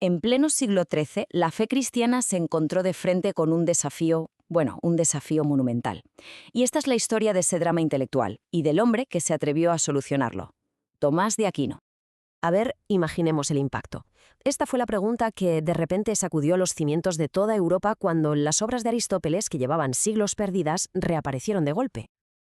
En pleno siglo XIII, la fe cristiana se encontró de frente con un desafío, un desafío monumental. Y esta es la historia de ese drama intelectual y del hombre que se atrevió a solucionarlo. Tomás de Aquino. A ver, imaginemos el impacto. Esta fue la pregunta que de repente sacudió los cimientos de toda Europa cuando las obras de Aristóteles, que llevaban siglos perdidas, reaparecieron de golpe.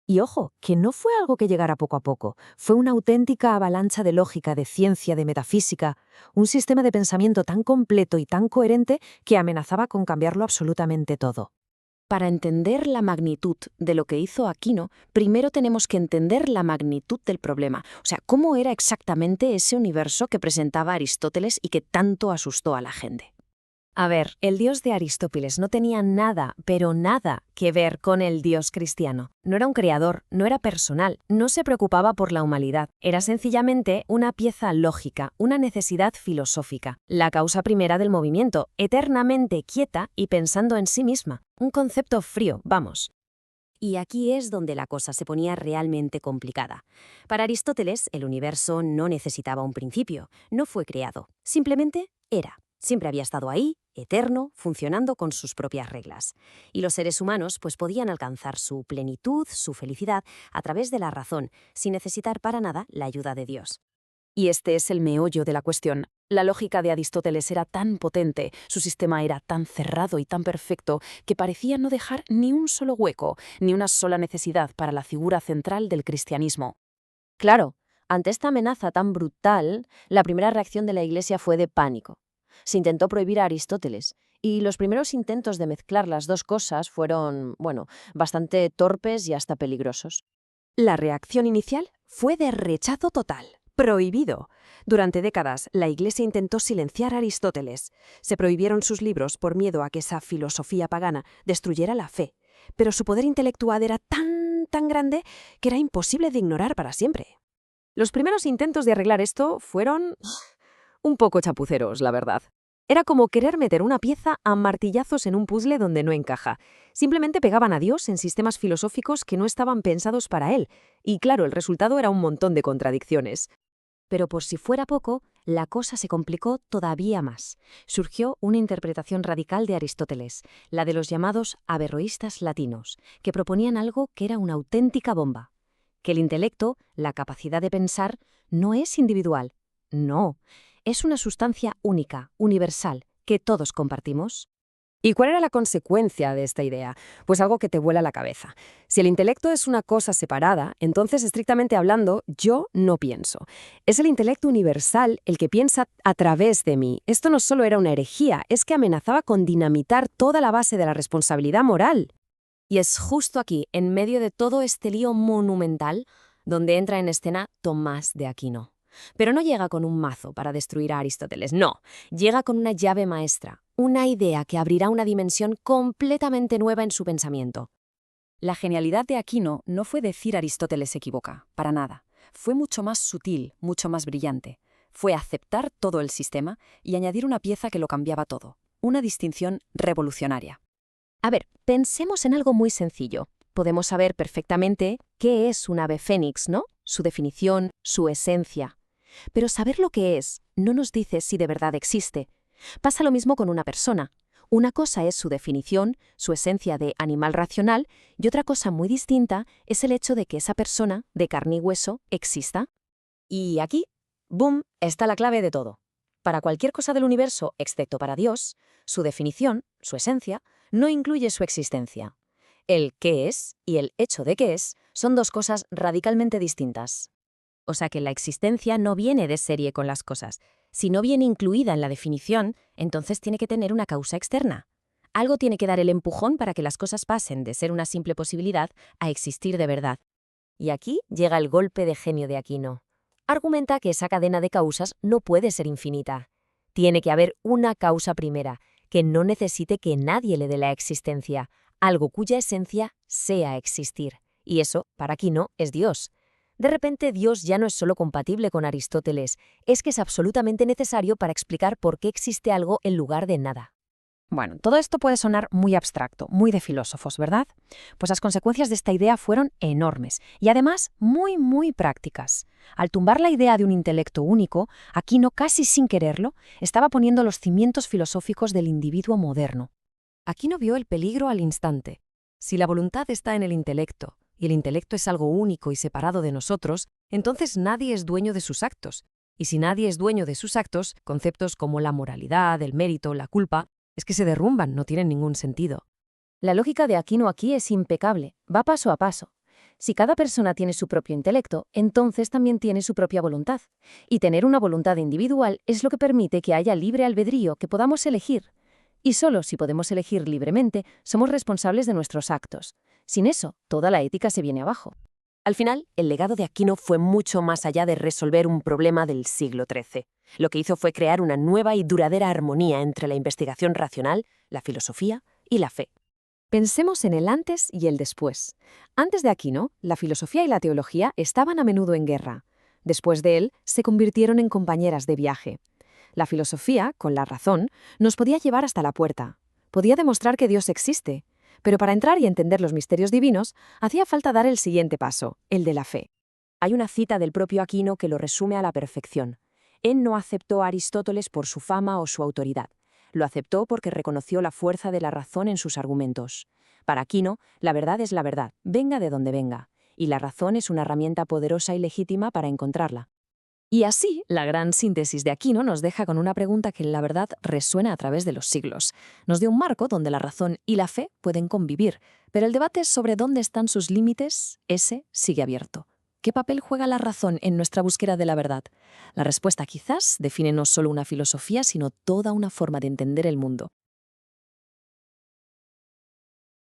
Y ojo, que no fue algo que llegara poco a poco, fue una auténtica avalancha de lógica, de ciencia, de metafísica, un sistema de pensamiento tan completo y tan coherente que amenazaba con cambiarlo absolutamente todo. Para entender la magnitud de lo que hizo Aquino, primero tenemos que entender la magnitud del problema. O sea, cómo era exactamente ese universo que presentaba Aristóteles y que tanto asustó a la gente. A ver, el dios de Aristóteles no tenía nada, pero nada, que ver con el dios cristiano. No era un creador, no era personal, no se preocupaba por la humanidad. Era sencillamente una pieza lógica, una necesidad filosófica, la causa primera del movimiento, eternamente quieta y pensando en sí misma. Un concepto frío, vamos. Y aquí es donde la cosa se ponía realmente complicada. Para Aristóteles, el universo no necesitaba un principio, no fue creado, simplemente era. Siempre había estado ahí, eterno, funcionando con sus propias reglas. Y los seres humanos podían alcanzar su plenitud, su felicidad, a través de la razón, sin necesitar para nada la ayuda de Dios. Y este es el meollo de la cuestión. La lógica de Aristóteles era tan potente, su sistema era tan cerrado y tan perfecto, que parecía no dejar ni un solo hueco, ni una sola necesidad para la figura central del cristianismo. Claro, ante esta amenaza tan brutal, la primera reacción de la Iglesia fue de pánico. Se intentó prohibir a Aristóteles, y los primeros intentos de mezclar las dos cosas fueron, bastante torpes y hasta peligrosos. La reacción inicial fue de rechazo total. Prohibido. Durante décadas, la Iglesia intentó silenciar a Aristóteles. Se prohibieron sus libros por miedo a que esa filosofía pagana destruyera la fe. Pero su poder intelectual era tan grande que era imposible de ignorar para siempre. Los primeros intentos de arreglar esto fueron un poco chapuceros, la verdad. Era como querer meter una pieza a martillazos en un puzzle donde no encaja. Simplemente pegaban a Dios en sistemas filosóficos que no estaban pensados para él. Y claro, el resultado era un montón de contradicciones. Pero por si fuera poco, la cosa se complicó todavía más. Surgió una interpretación radical de Aristóteles, la de los llamados averroístas latinos, que proponían algo que era una auténtica bomba. Que el intelecto, la capacidad de pensar, no es individual. No. Es una sustancia única, universal, que todos compartimos. ¿Y cuál era la consecuencia de esta idea? Pues algo que te vuela la cabeza. Si el intelecto es una cosa separada, entonces, estrictamente hablando, yo no pienso. Es el intelecto universal el que piensa a través de mí. Esto no solo era una herejía, es que amenazaba con dinamitar toda la base de la responsabilidad moral. Y es justo aquí, en medio de todo este lío monumental, donde entra en escena Tomás de Aquino. Pero no llega con un mazo para destruir a Aristóteles, no. Llega con una llave maestra, una idea que abrirá una dimensión completamente nueva en su pensamiento. La genialidad de Aquino no fue decir Aristóteles se equivoca, para nada. Fue mucho más sutil, mucho más brillante. Fue aceptar todo el sistema y añadir una pieza que lo cambiaba todo. Una distinción revolucionaria. A ver, pensemos en algo muy sencillo. Podemos saber perfectamente qué es un ave fénix, ¿no? Su definición, su esencia. Pero saber lo que es no nos dice si de verdad existe. Pasa lo mismo con una persona. Una cosa es su definición, su esencia de animal racional, y otra cosa muy distinta es el hecho de que esa persona, de carne y hueso, exista. Y aquí, ¡boom!, está la clave de todo. Para cualquier cosa del universo, excepto para Dios, su definición, su esencia, no incluye su existencia. El qué es y el hecho de qué es son dos cosas radicalmente distintas. O sea que la existencia no viene de serie con las cosas. Si no viene incluida en la definición, entonces tiene que tener una causa externa. Algo tiene que dar el empujón para que las cosas pasen de ser una simple posibilidad a existir de verdad. Y aquí llega el golpe de genio de Aquino. Argumenta que esa cadena de causas no puede ser infinita. Tiene que haber una causa primera, que no necesite que nadie le dé la existencia, algo cuya esencia sea existir. Y eso, para Aquino, es Dios. De repente, Dios ya no es solo compatible con Aristóteles, es que es absolutamente necesario para explicar por qué existe algo en lugar de nada. Bueno, todo esto puede sonar muy abstracto, muy de filósofos, ¿verdad? Pues las consecuencias de esta idea fueron enormes y además muy, muy prácticas. Al tumbar la idea de un intelecto único, Aquino, casi sin quererlo, estaba poniendo los cimientos filosóficos del individuo moderno. Aquino vio el peligro al instante. Si la voluntad está en el intelecto, y el intelecto es algo único y separado de nosotros, entonces nadie es dueño de sus actos. Y si nadie es dueño de sus actos, conceptos como la moralidad, el mérito, la culpa, es que se derrumban, no tienen ningún sentido. La lógica de Aquino aquí es impecable, va paso a paso. Si cada persona tiene su propio intelecto, entonces también tiene su propia voluntad. Y tener una voluntad individual es lo que permite que haya libre albedrío, que podamos elegir. Y solo si podemos elegir libremente, somos responsables de nuestros actos. Sin eso, toda la ética se viene abajo. Al final, el legado de Aquino fue mucho más allá de resolver un problema del siglo XIII. Lo que hizo fue crear una nueva y duradera armonía entre la investigación racional, la filosofía y la fe. Pensemos en el antes y el después. Antes de Aquino, la filosofía y la teología estaban a menudo en guerra. Después de él, se convirtieron en compañeras de viaje. La filosofía, con la razón, nos podía llevar hasta la puerta. Podía demostrar que Dios existe. Pero para entrar y entender los misterios divinos, hacía falta dar el siguiente paso, el de la fe. Hay una cita del propio Aquino que lo resume a la perfección. Él no aceptó a Aristóteles por su fama o su autoridad. Lo aceptó porque reconoció la fuerza de la razón en sus argumentos. Para Aquino, la verdad es la verdad, venga de donde venga, y la razón es una herramienta poderosa y legítima para encontrarla. Y así, la gran síntesis de Aquino nos deja con una pregunta que la verdad resuena a través de los siglos. Nos dio un marco donde la razón y la fe pueden convivir, pero el debate sobre dónde están sus límites, ese sigue abierto. ¿Qué papel juega la razón en nuestra búsqueda de la verdad? La respuesta quizás define no solo una filosofía, sino toda una forma de entender el mundo.